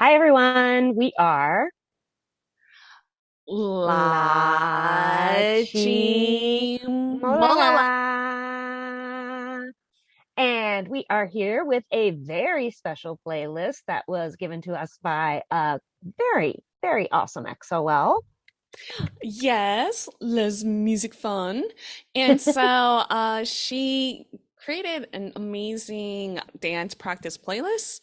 Hi, everyone. We are LaChiMoLaLa. LaChiMoLaLa. And we are here with a very special playlist that was given to us by a very, very awesome XOL. Yes, Les Music Fun. She created an amazing dance practice playlist.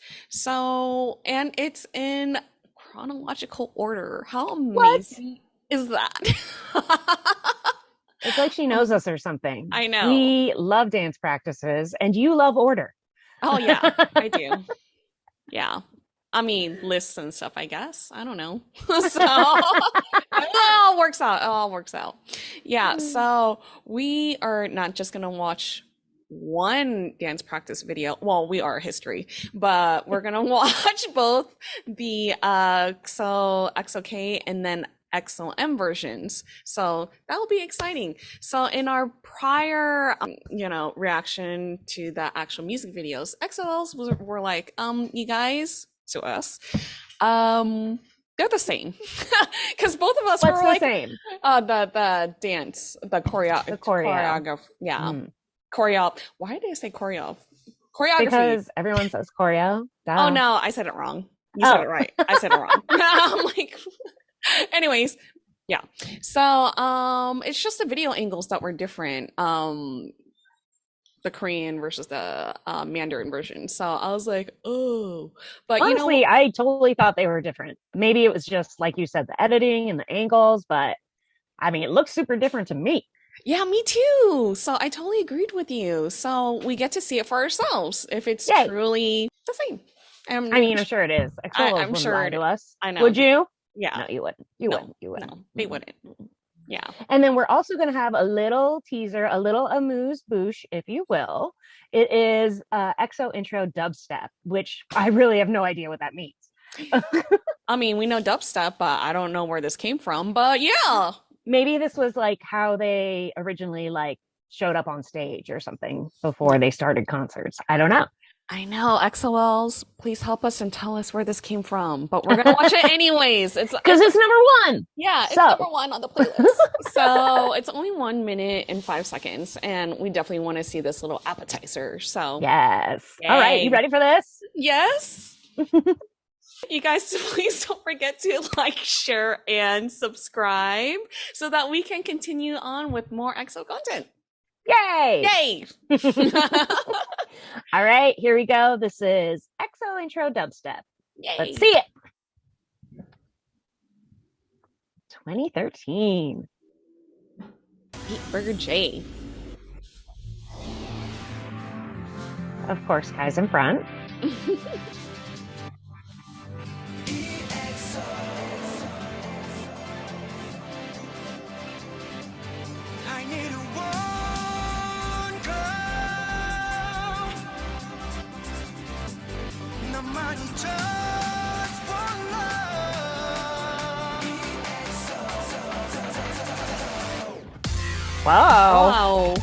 And it's in chronological order. How What? amazing is that? It's like she knows us or something. I know. We love dance practices, and you love order. Oh yeah, I do. Yeah. I mean, lists and stuff, I guess. I don't know. So it all works out. It all works out. Yeah. So we are not just going to watch one dance practice video. Well, we are history, but we're going to watch both the EXO-K and then EXO-M versions. So that will be exciting. So in our prior, reaction to the actual music videos, XOLs were like, you guys, to us, they're the same. Because both of us What's were the like, same? the dance, The choreo. choreograph, yeah, Mm. choreo. Why did I say choreo? Choreography. Because everyone says choreo. Oh Duh. no, I said it wrong. You said Oh. it right. I said it wrong. I'm like, anyways, yeah. So, it's just the video angles that were different. The Korean versus the Mandarin version. So I was like, oh, but you know, Honestly, I totally thought they were different. Maybe it was just like you said, the editing and the angles, but I mean, it looks super different to me. yeah, me too. So I totally agreed with you. So we get to see it for ourselves if it's Yay. truly the same. I I'm, mean, I'm sure it is. Xolos I'm wouldn't sure lie to it. us. I know. Would you? Yeah. No, you wouldn't. You No, wouldn't. You wouldn't. no, they wouldn't. Yeah. And then we're also going to have a little teaser, a little amuse bouche, if you will. It is EXO intro dubstep, which I really have no idea what that means. I mean, we know dubstep, but I don't know where this came from. But yeah. Maybe this was like how they originally like showed up on stage or something before they started concerts. I don't know. I know, XOLs, please help us and tell us where this came from. But we're gonna watch it anyways. Because it's number one. Yeah, it's number So one on the playlist. So it's only 1 minute and 5 seconds, and we definitely want to see this little appetizer. So, yes. All right, you yay. ready for this? Yes. You guys, please don't forget to like, share, and subscribe so that we can continue on with more EXO content. Yay! Yay! All right, here we go. This is EXO intro dubstep. Let's Yay! see it. 2013. Eat Burger J. Of course, guys in front. I need one girl. 나만이 just one love. Whoa. Wow.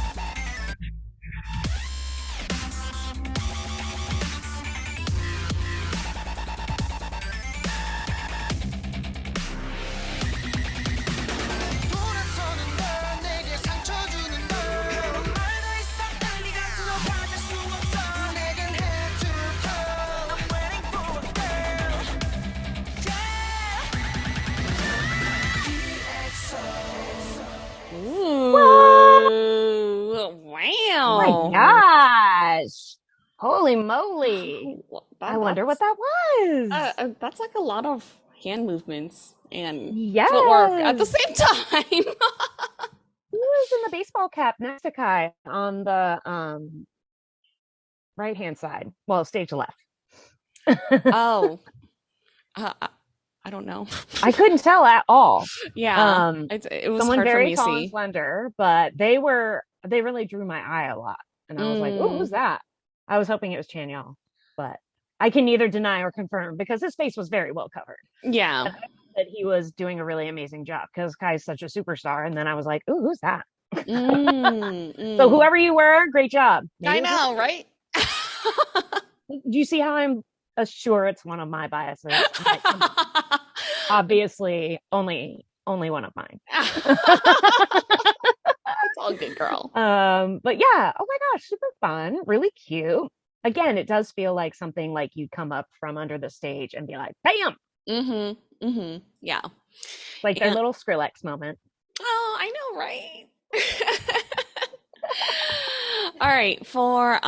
돌아서는 널 내게 상처 주는 널 그런 말도 있어 네가 들어가질 수 없어 내겐 head to toe I'm waiting for a girl yeah Ooh. Oh my Wow. gosh. Holy moly. I wonder what That's that was. that's like a lot of hand movements and footwork at the Yes. same time. Who was in the baseball cap next to Kai on the right hand side? Well, stage left. Oh, I don't know. I couldn't tell at all. Yeah, it was Someone hard for very me to tall and see. slender, but they really drew my eye a lot. And I was like, oh, Mm, who's that? I was hoping it was Chanyeol, but I can neither deny or confirm because his face was very well covered. yeah. And I thought that he was doing a really amazing job because Kai's such a superstar. And then I was like, oh, who's that? Mm, So mm. whoever you were, great job. Maybe I it was him. know, right? Do you see how I'm sure it's one of my biases. Like, come on. Obviously, only one of mine. It's all good, girl. But yeah, oh my gosh, super fun, really cute. Again, it does feel like something like you'd come up from under the stage and be like, bam! Mm-hmm. Mm-hmm. Yeah. Like their And little Skrillex moment. oh, I know, right? All right, for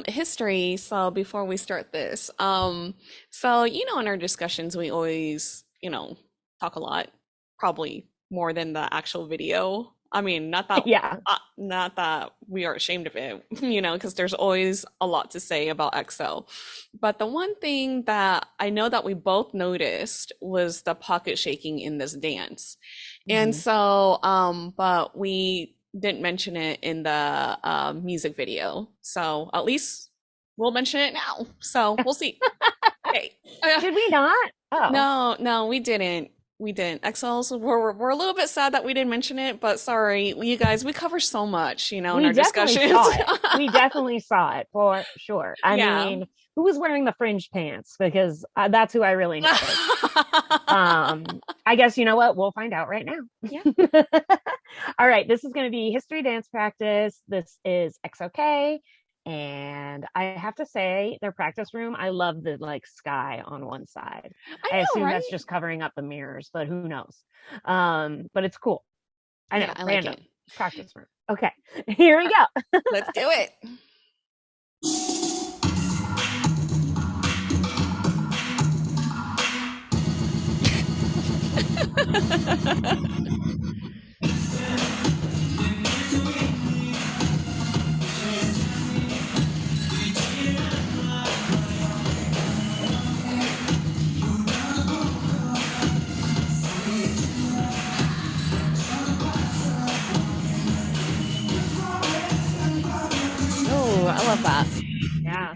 history, so before we start this, so in our discussions we always, talk a lot, probably more than the actual video. I mean, Yeah. not that we are ashamed of it, because there's always a lot to say about EXO. But the one thing that I know that we both noticed was the pocket shaking in this dance. And Mhm. so, but we didn't mention it in the music video. So at least we'll mention it now. So we'll see. Hey. Did we not? Oh, No, no, we didn't. We didn't. XLs, we're a little bit sad that we didn't mention it, but sorry, you guys, we cover so much, in we our definitely discussions. saw it. We definitely saw it for sure. I Yeah. mean, who was wearing the fringe pants? Because that's who I really noticed. I guess you know what? We'll find out right now. Yeah. All right, this is going to be history dance practice. This is EXO-K, and I have to say, their practice room. I love the like sky on one side. I I know, assume right? that's just covering up the mirrors, but who knows? But it's cool. I Yeah, know, I like random it. practice room. Okay, here we go. Let's do it. Oh, I love that. Yeah.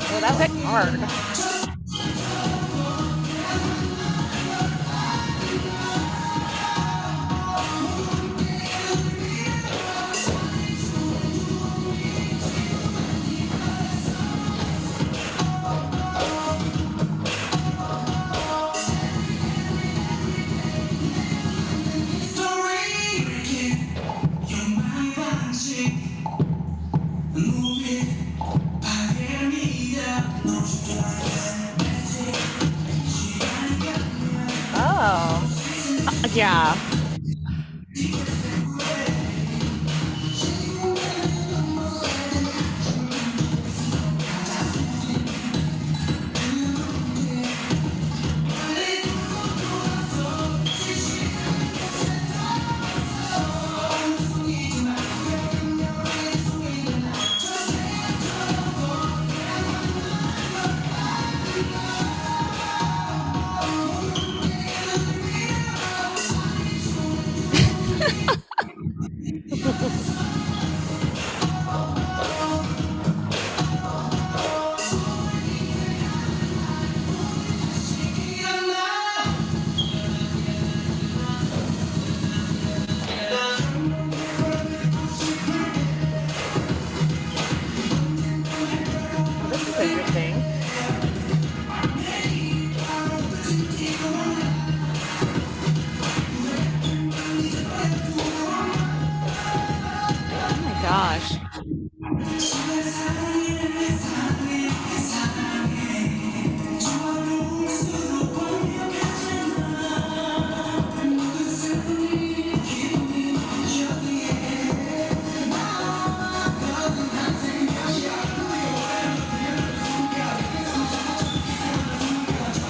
Oh, that was hard. Oh, Yeah. oh, this is interesting. Oh my gosh.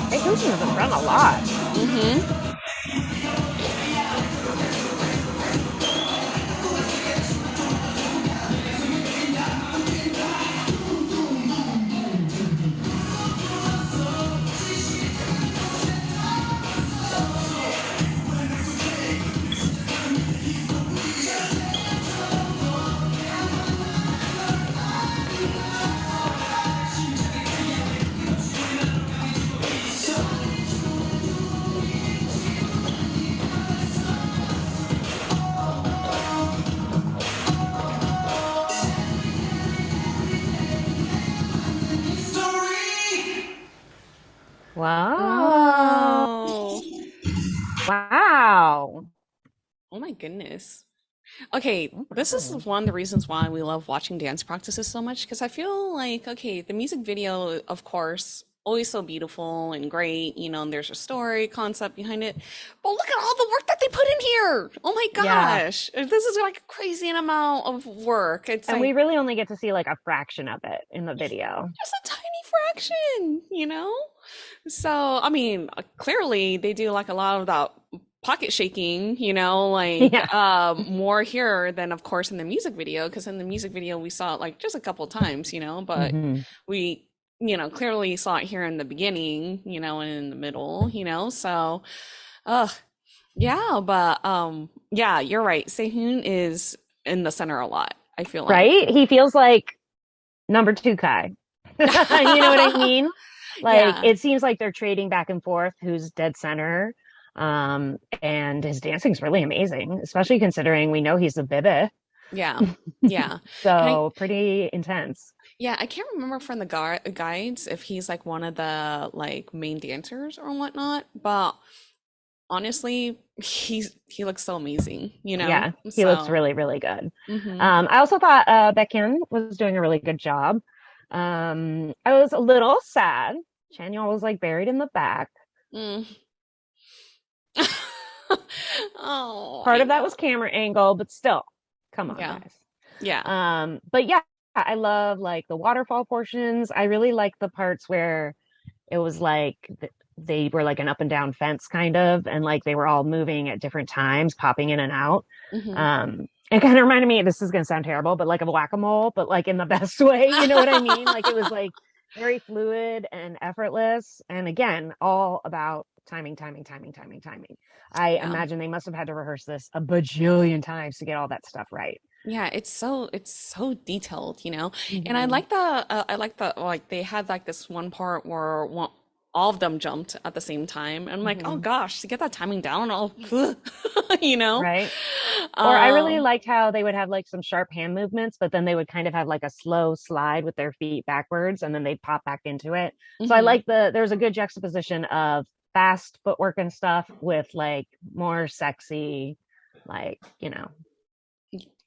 They go to the front a lot. Mm-hmm. Wow. Oh. Wow. Oh my goodness. Okay, Oh this my. is one of the reasons why we love watching dance practices so much because I feel like, okay, the music video, of course, always so beautiful and great, and there's a story, concept behind it. But look at all the work that they put in here. Oh my Yeah. gosh. This is like a crazy amount of work. It's And like we really only get to see like a fraction of it in the video. just a tiny fraction. So, I mean, clearly they do like a lot of that pocket shaking, like Yeah. more here than of course in the music video, because in the music video we saw it like just a couple times, but Hmm. we, clearly saw it here in the beginning, and in the middle, so uh yeah, but yeah, you're right. Sehun is in the center a lot, I feel like. Right? He feels like number two Kai. You know what I mean? Like Yeah. it seems like they're trading back and forth who's dead center. And his dancing's really amazing, especially considering we know he's a bibe. Yeah. Yeah. And I So pretty intense. Yeah, I can't remember from the guides if he's like one of the like main dancers or whatnot, but honestly, he looks so amazing, Yeah, he looks So, really, really good. hmm I also thought Baekhyun was doing a really good job. I was a little sad. Chanyeol was like buried in the back. mm. Oh, Part I of that was know. camera angle, but still, come on, Yeah. guys. Yeah. But yeah, I love like the waterfall portions. I really like the parts where it was like they were like an up and down fence kind of, and like they were all moving at different times, popping in and out. hmm It kind of reminded me, this is gonna sound terrible, but like of whack-a-mole, but like in the best way, you know what I mean? Like it was like very fluid and effortless. And again, all about timing, timing, timing, timing, timing. I Yeah. imagine they must have had to rehearse this a bajillion times to get all that stuff right. Yeah, it's so detailed, And I Hmm. like like they had like this one part where all of them jumped at the same time. And I'm like, oh Hmm. gosh, to get that timing down, all you know. Right. Or I really Um, liked how they would have like some sharp hand movements, but then they would kind of have like a slow slide with their feet backwards and then they'd pop back into it. So I mhm. like there's a good juxtaposition of fast footwork and stuff with like more sexy, like,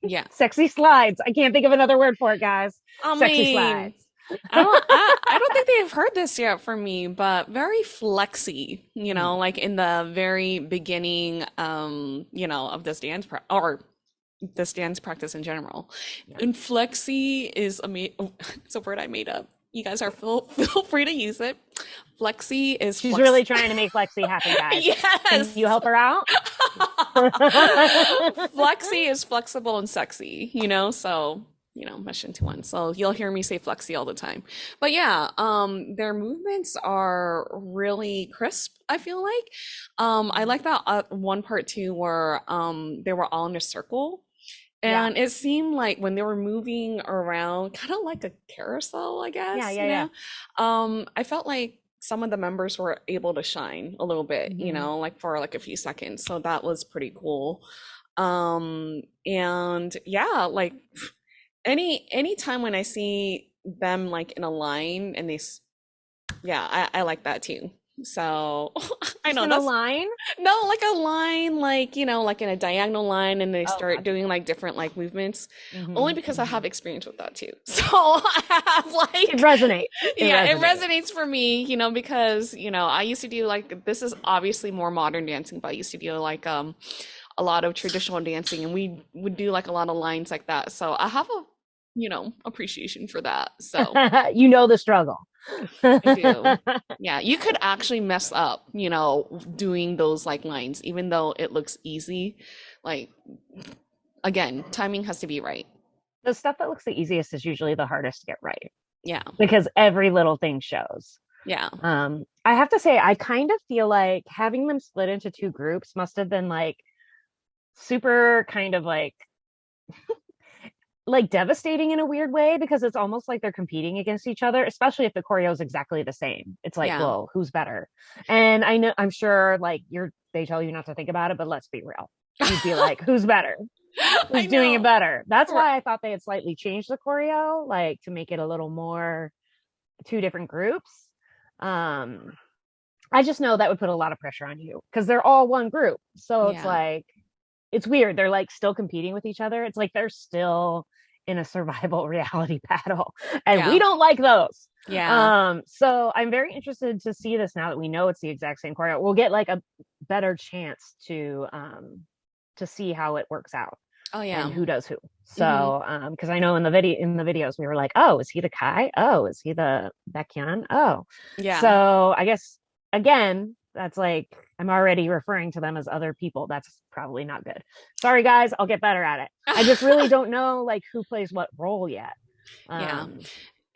Yeah. sexy slides. I can't think of another word for it, guys. I Sexy mean, slides. I don't think they've heard this yet from me, but very flexy, Hmm. like in the very beginning, of or this dance practice in general. Yeah. And flexi is it's a word I made up. You guys are feel free to use it. Flexi is She's flex. really trying to make Lexi happy, guys. Can you Yes. help her out? Flexi is flexible and sexy, so mesh into one. So you'll hear me say flexi all the time. But yeah, their movements are really crisp, I feel like. I like that one part too where they were all in a circle. Yeah. And it seemed like when they were moving around, kind of like a carousel, I Yeah, guess, yeah, yeah. I felt like some of the members were able to shine a little bit, Hmm. like for like a few seconds. So that was pretty cool. And yeah, like any time when I see them like in a line and yeah, I like that too. So I Just know in a that's line. no, like a line, like, like in a diagonal line, and they Oh, start gotcha. doing like different like movements, only Hmm. because I Hmm. have experience with that too. So I have It like, resonates. It yeah, it resonates. resonates for me, because, I used to do like, this is obviously more modern dancing, but I used to do like, a lot of traditional dancing, and we would do like a lot of lines like that. So I have a, appreciation for that. So. You know the struggle. I do. Yeah, you could actually mess up, doing those like lines, even though it looks easy. Like, again, timing has to be right. The stuff that looks the easiest is usually the hardest to get right Yeah, because every little thing shows. yeah, I have to say, I kind of feel like having them split into two groups must have been like super kind of like devastating in a weird way because it's almost like they're competing against each other, especially if the choreo is exactly the same. It's like, yeah. well, who's better? And I know, I'm sure like they tell you not to think about it, but let's be real. You'd be like, who's better? I Who's doing it know. better? That's Right. why I thought they had slightly changed the choreo, like to make it a little more two different groups. Um, I just know that would put a lot of pressure on you because they're all one group. So it's Yeah. like, it's weird. They're like still competing with each other. It's like they're still in a survival reality battle, and we Yeah. don't like those. Yeah. So I'm very interested to see this now that we know it's the exact same choreo. We'll get like a better chance to see how it works out Oh and yeah. who does who. Hmm. So because I know in the videos we were like, oh, is he the Kai? Oh, is he the Baekhyun? Oh, Yeah. so I guess again, that's like I'm already referring to them as other people. That's probably not good. Sorry guys, I'll get better at it. I just really don't know like who plays what role yet. Yeah. Um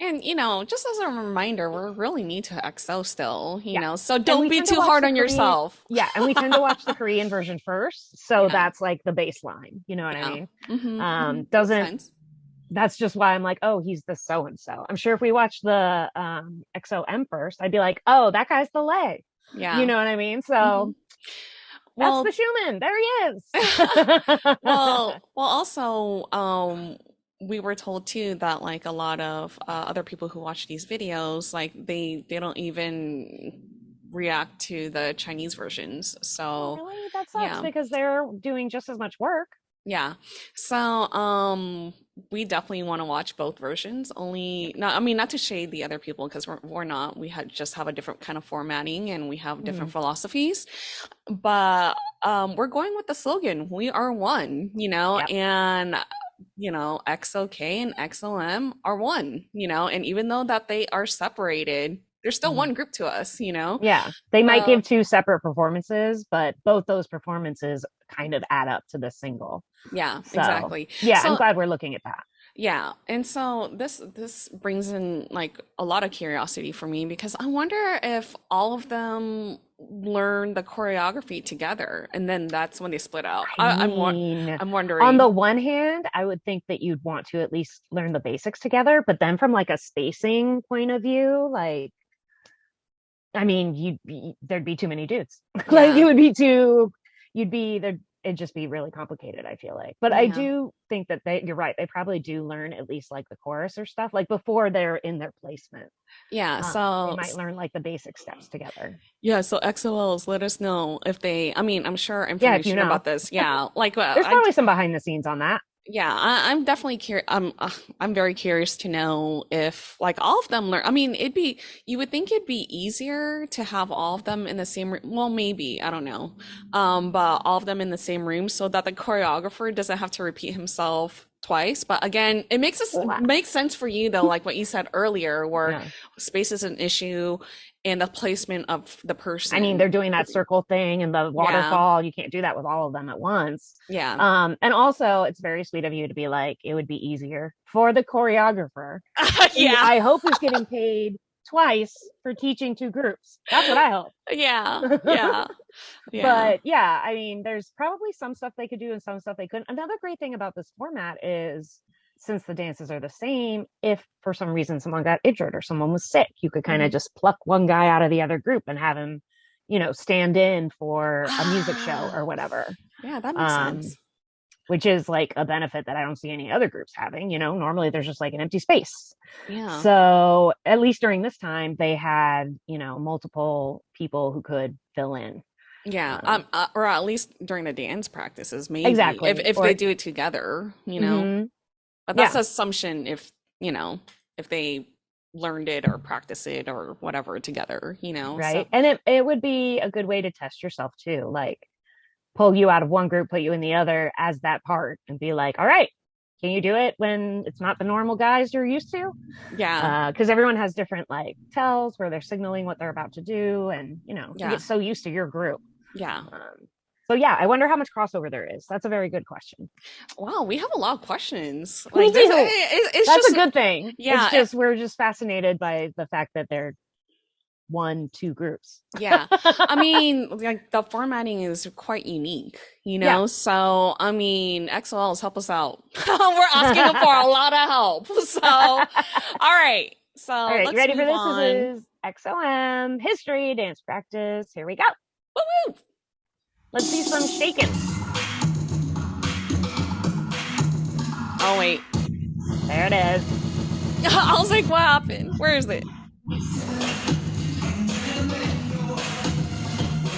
And just as a reminder, we're really new to EXO still, yeah. so And don't we be tend to too watch hard the on Korean yourself. yeah, and we tend to watch the Korean version first. So Yeah. that's like the baseline. You know what I Yeah. mean? Makes Doesn't sense. That's just why I'm like, oh, he's the so and so. I'm sure if we watch the EXO-M first, I'd be like, oh, that guy's the Lay. You Yeah. know what I mean? Hmm. So that's the Well, Schumann. There he is. well, also, we were told too that like a lot of other people who watch these videos, like they don't even react to the Chinese versions. Oh, So, really? That sucks yeah. because they're doing just as much work. Yeah. So, we definitely want to watch both versions. Only not, I mean, not to shade the other people because we're not. We had just have a different kind of formatting and we have different Mhm. philosophies. But we're going with the slogan, "We are one," Yep. and EXO-K and EXO-M are one, and even though that they are separated, they're still Mhm. one group to us, Yeah. They might So, give two separate performances, but both those performances kind of add up to the single. yeah, So, exactly. yeah, I'm So glad we're looking at that. yeah, and so this brings in like a lot of curiosity for me because I wonder if all of them learn the choreography together and then that's when they split out. I mean, I'm on the wondering. one hand, I would think that you'd want to at least learn the basics together, but then from like a spacing point of view, like, I mean, there'd be too many dudes. Like it Yeah, would be too, you'd be there. It'd just be really complicated, I feel like. But I yeah, do think that you're right. They probably do learn at least like the chorus or stuff, like before they're in their placement. yeah. They So might learn like the basic steps together. yeah, so XOLs, let us know if they. I mean, I'm sure Yeah, if you information know, about this. Yeah, like there's probably some behind the scenes on that. yeah, I'm definitely curious. I'm very curious to know if like all of them learn. I mean, you would think it'd be easier to have all of them in the same room. Well, maybe, I don't know. But all of them in the same room so that the choreographer doesn't have to repeat himself twice. But again, Wow. makes sense for you though, like what you said earlier, where Yeah. space is an issue and the placement of the I mean, they're person. doing that circle thing and the Yeah, waterfall. You can't do that with all of them at once. yeah. And also, it's very sweet of you to be like, it would be easier for the choreographer, who Yeah, I hope is getting paid twice for teaching two groups. That's what I hope. yeah, yeah, yeah. But yeah, I mean, there's probably some stuff they could do and some stuff they couldn't. Another great thing about this format is since the dances are the same, if for some reason someone got injured or someone was sick, you could kind of Mhm. just pluck one guy out of the other group and have him, stand in for a music show or whatever. Yeah, that makes Um, sense. which is like a benefit that I don't see any other groups having. Normally there's just like an empty space. Yeah. So at least during this time, they had, multiple people who could fill in. Yeah. Um, Or at least during the dance practices, maybe exactly. if they Or, do it together. mhm, But that's yeah, assumption if they learned it or practice it or whatever together. So right. And it would be a good way to test yourself too. Like pull you out of one group, put you in the other as that part and be like, all right, can you do it when it's not the normal guys you're used to? yeah, Because everyone has different like tells where they're signaling what they're about to do. And, you yeah, get so used to your group. yeah. So yeah, I wonder how much crossover there is. That's a very good question. Wow, we have a lot of questions. We Like this, do. it's That's a just good thing. It's yeah, just we're just fascinated by the fact that they're two groups. yeah. I mean, like the formatting is quite unique. Yeah. So, I mean, XLs help us out. We're asking them for a lot of help. So, all right. All So right, you let's ready for move this? on. This is XOM history dance practice. Here we go. Woo-woo. Let's see some shaking. Oh, wait. There it is. I was like, what happened? Where is it?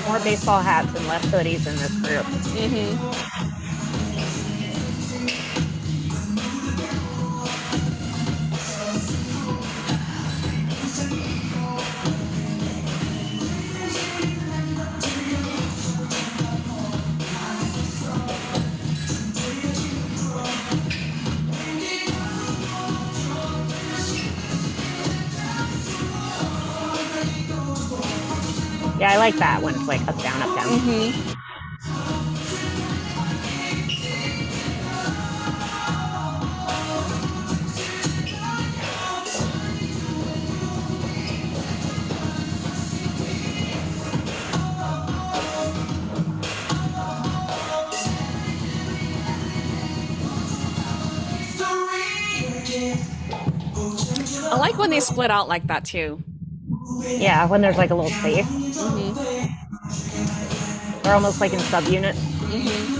More baseball hats and less hoodies in this group. Mm-hmm. Yeah, I like that when it's like up, down, up, down. Mm-hmm. I like when they split out like that too. Yeah, when there's like a little space. Mm-hmm. They're almost like in subunits. Mm-hmm.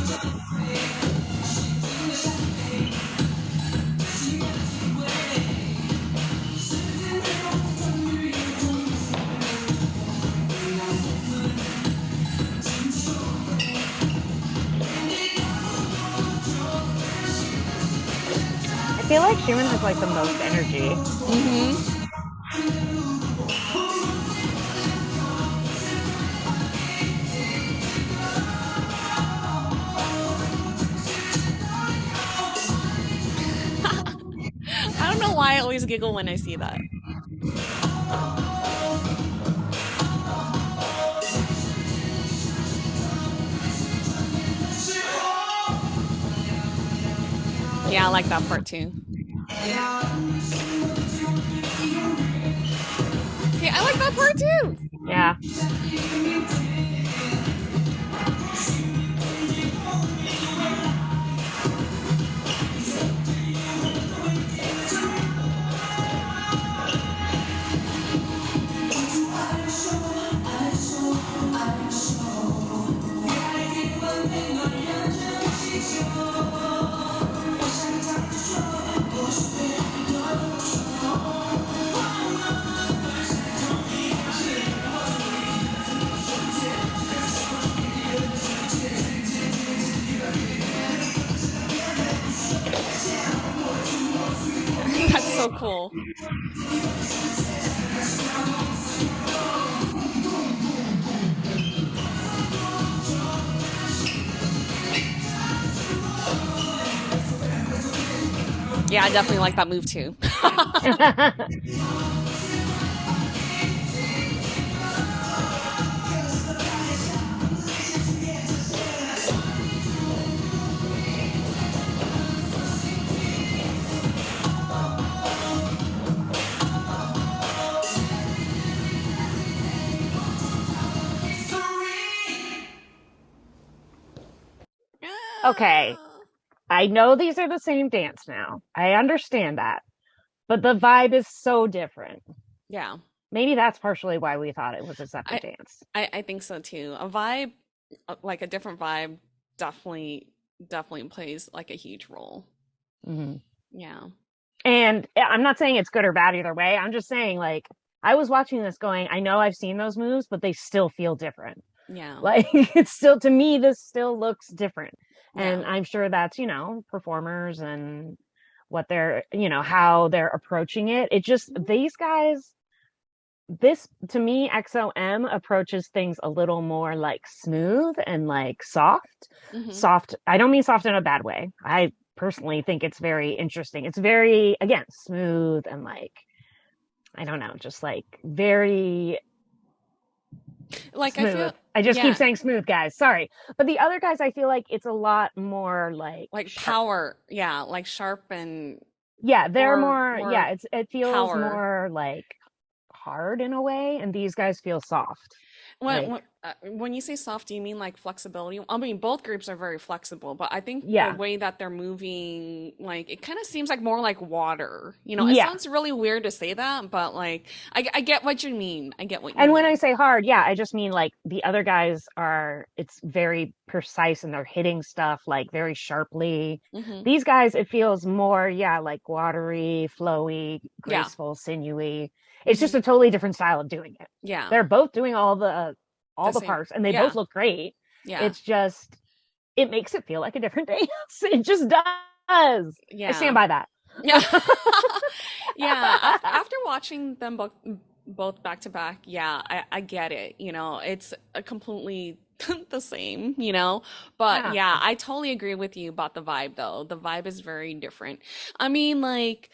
I feel like Schumann has like the most energy. Mm-hmm. I don't know why I always giggle when I see that. Yeah, I like that part too. See, I like that part too. Yeah. That's so cool. Yeah, I definitely like that move too. Okay, I know these are the same dance now. I understand that. But the vibe is so different. Yeah, Maybe that's partially why we thought it was a separate I, dance. I think so too. A vibe, like a different vibe, definitely plays like a huge role. Hmm. Yeah. And I'm not saying it's good or bad either way. I'm just saying, like, I was watching this going, I know I've seen those moves, but they still feel different. Yeah. Like, it's still, to me, this still looks different. Yeah. And I'm sure that's, performers and what they're, how they're approaching it. It just, these guys, this to me, EXO-M approaches things a little more like smooth and like soft. Hmm. Soft, I don't mean soft in a bad way. I personally think it's very interesting. It's very, again, smooth and like, I don't know, just like very Like I smooth. feel, I just keep yeah, saying smooth, guys. Sorry. But the other guys, I feel like it's a lot more like like sharp. power. Yeah, like sharp and Yeah, they're more, more yeah, it feels power. more like hard in a way, and these guys feel soft. Like, When you say soft, do you mean like flexibility? I mean, both groups are very flexible, but I think the yeah, way that they're moving, like it kind of seems like more like water. It yeah. sounds really weird to say that, but like I get what you mean. I get what you And when I mean. say hard, yeah, I just mean like the other guys are, it's very precise and they're hitting stuff like very sharply. Hmm. These guys, it feels more, yeah, like watery, flowy, Yeah. graceful, sinewy. It's just Hmm. a totally different style of doing it. Yeah. They're both doing all the all The the same. parts, and they both Yeah. look great. Yeah. It's just it makes it feel like a different dance. It just does. I stand Yeah. by that. Yeah. Yeah. After watching them both back to back, yeah, I get it. It's a completely the same, But Yeah. yeah, I totally agree with you about the vibe though. The vibe is very different. I mean, like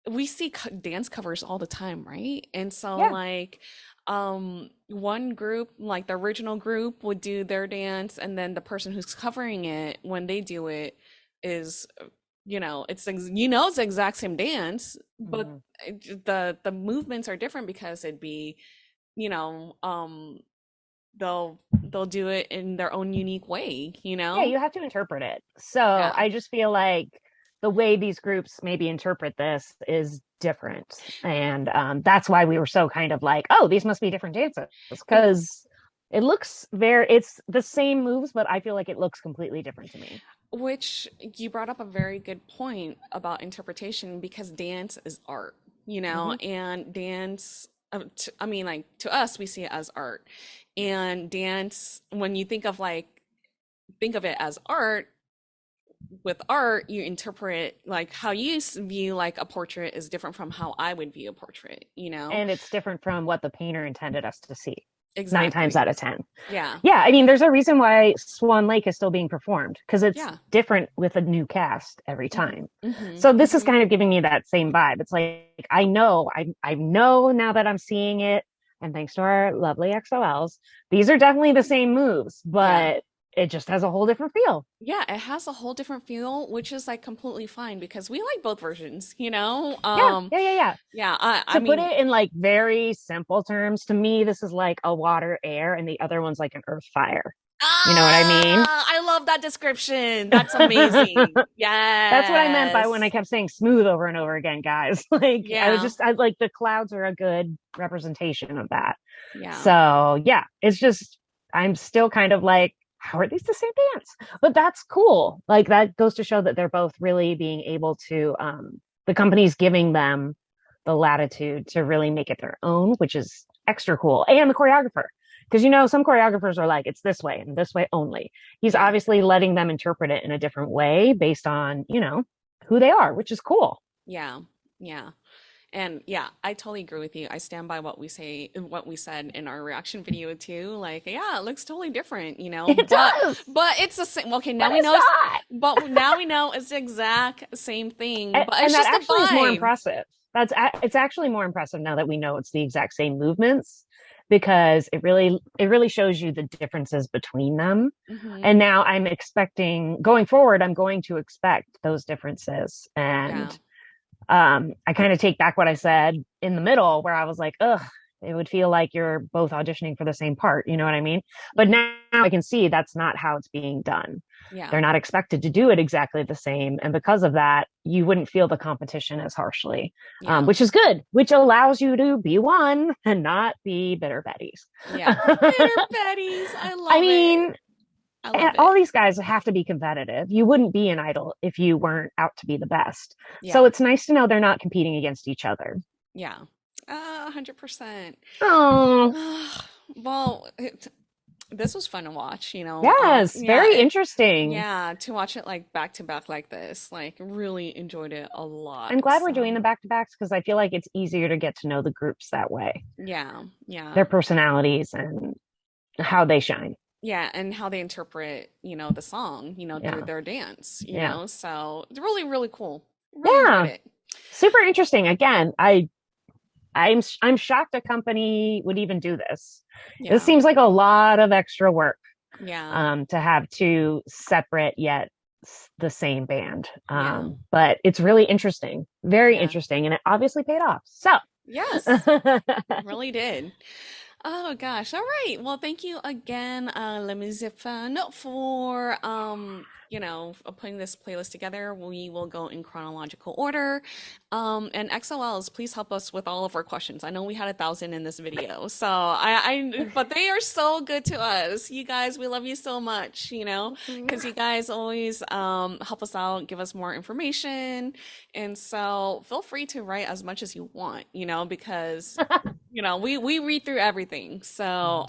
we see dance covers all the time, right? And so Yeah. like one group, like the original group would do their dance, and then the person who's covering it when they do it is it's the exact same dance, but Mhm. the movements are different because it'd be you know they'll do it in their own unique way, Yeah, you have to interpret it. So yeah. I just feel like the way these groups maybe interpret this is different. And that's why we were so kind of like, oh, these must be different dances. And Because it's the same moves, but I feel like it looks completely different to me. which you brought up a very good point about interpretation because dance is art, Hmm. and dance, I mean, like to us, we see it as art. And dance, when you think of it as art, with art, you interpret like how you view like a portrait is different from how I would view a portrait. And it's different from what the painter intended us to see, 9 times Exactly. out of 10. Yeah. Yeah, I mean, there's a reason why Swan Lake is still being performed because it's Yeah. different with a new cast every Hmm. time. Hmm. So this is Hmm. kind of giving me that same vibe. It's like I know now that I'm seeing it, and thanks to our lovely XOLs, these are definitely the same moves, Yeah. but it just has a whole different feel. Yeah, it has a whole different feel, which is like completely fine because we like both versions. Yeah, yeah, yeah, yeah. Yeah, I To put mean, it in like very simple terms, to me, this is like a water air, and the other one's like an earth fire. You know what I mean? I love that description. That's amazing. That's what I meant by when I Yes. kept saying smooth over and over again, guys. Like Yeah. I like the clouds are a good representation of that. Yeah. So yeah, it's just I'm still kind of like, how are these the same dance? But that's cool. Like that goes to show that they're both really being able to the company's giving them the latitude to really make it their own, which is extra cool. And the choreographer. Because some choreographers are like, it's this way and this way only. He's Yeah. obviously letting them interpret it in a different way based on, who they are, which is cool. Yeah. Yeah. And yeah, I totally agree with you. I stand by what we said in our reaction video too. Like, yeah, it looks totally different. It But does, it's the same. Okay, but it's not. now we know it's the exact same thing, but And it's that just a actually is more vibe. impressive. It's actually more impressive now that we know it's the exact same movements because it really shows you the differences between them. Hmm. And now I'm expecting going forward, I'm going to expect those differences. Yeah. And I kind of take back what I said in the middle where I was like, ugh, it would feel like you're both auditioning for the same part. You know what I mean? But Hmm. now I can see that's not how it's being done. Yeah. They're not expected to do it exactly the same. And because of that, you wouldn't feel the competition as harshly, Yeah. which is good, which allows you to be one and not be bitter betties. Yeah. Bitter Betties. I I love it. mean, I love all it. these guys have to be competitive. You wouldn't be an idol if you weren't out to be the best. So Yeah. it's nice to know they're not competing against each other. Yeah. 100%. Oh, Well, this was fun to watch. yes, Yeah, very interesting. yeah, to watch it like back to back like this, like really enjoyed it a lot. I'm glad we're doing So, the back to backs because I feel like it's easier to get to know the groups that way, yeah, yeah, their personalities and how they shine. yeah, and how they interpret the song through Yeah, their dance, you yeah, know. So, it's really, really cool. Really enjoyed yeah. it. Super interesting. Again, I'm shocked a company would even do this. This Yeah, seems like a lot of extra work yeah, to have two separate yet the same band. yeah, But it's really interesting, very yeah. interesting, and it obviously paid off. So, Yes, really did. Oh gosh. All right. Well, thank you again, La Musician, for putting this playlist together. We will go in chronological order. And XOLs, please help us with all of our questions. I know we had 1,000 in this video, so but they are so good to us. You guys, we love you so much, because you guys always help us out, give us more information, and so feel free to write as much as you want, because You know, we read through everything. So, all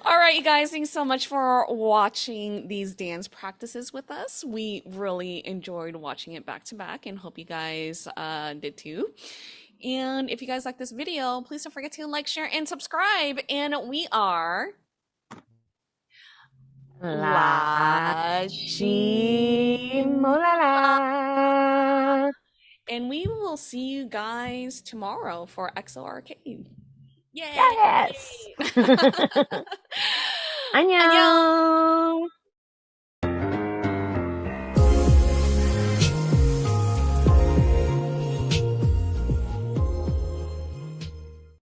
right, you guys, thanks so much for watching these dance practices with us. We really enjoyed watching it back to back and hope you guys did too. And if you guys like this video, please don't forget to like, share, and subscribe. And we are La LaChiMoLaLa. Chimolala. And we will see you guys tomorrow for EXO Arcade. Yay! Yes. 안녕! 안녕.